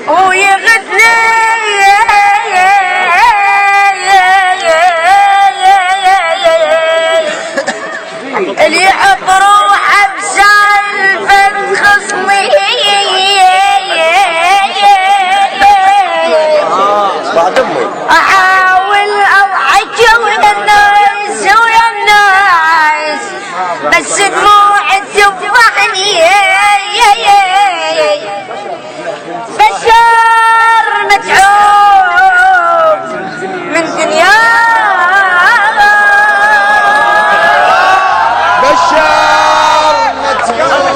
ويغثني اللي يحب روحه بسالفة خصمي بعد امي احاول اضحك ويا الناس ويا الناس بس دموعي تفضحني بشار متعوب من دنيا بشار متعوب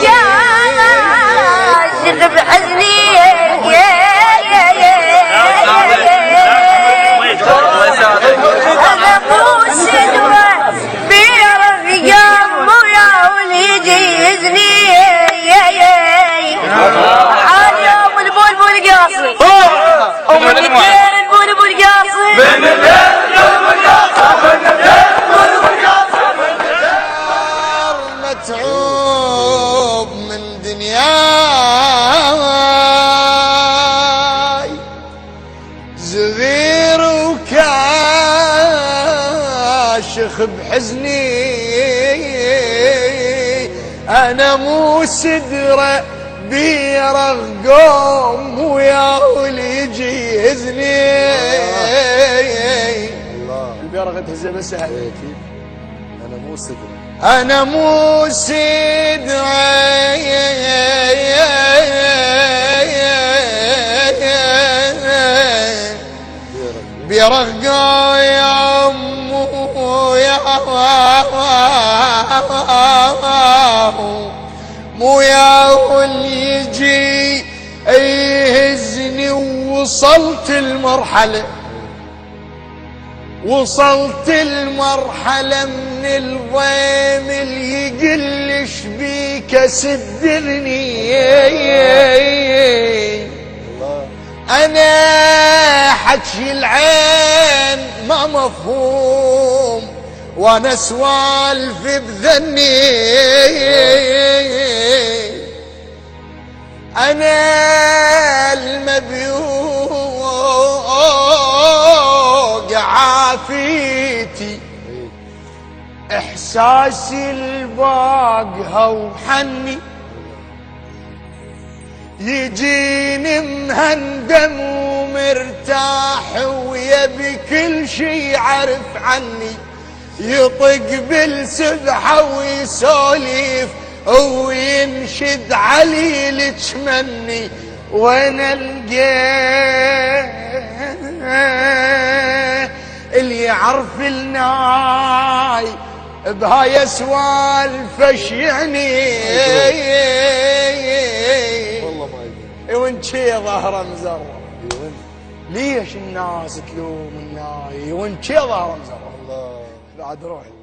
يا شغب حزني انا مو سدوة برفيقام ويا ولي يجيزني حالي ابو البلبل قاصي ومن الدير البلبل قاصي متعوب من دنياي زغير وكاشخ بحزني انا مو سدرة بيرغ قوم ويا ولي يجيزني البيرغ تهزه بس اكيد انا مو سدرة أنا مو سدرة بيرقى يا مو يا واللي يجي يهزني وصلت المرحلة من الضيم اللي يقلش بيك سدرني انا حكي العين ما مفهوم وانا سوالف بذني انا المبيوق عافيتي احساسي الباقها وحني يجيني مهندم ومرتاح ويبي كل شي يعرف عني يطق بالسبحة ويسوليف وينشد علي لتشمني وانا اللي يعرف الناي بهاي سوالف ايش يعني والله ما يدري وين شي ظهره مزرة ليش الناس تلوم الناي وين شي ظهره مزرة الله بعد روحي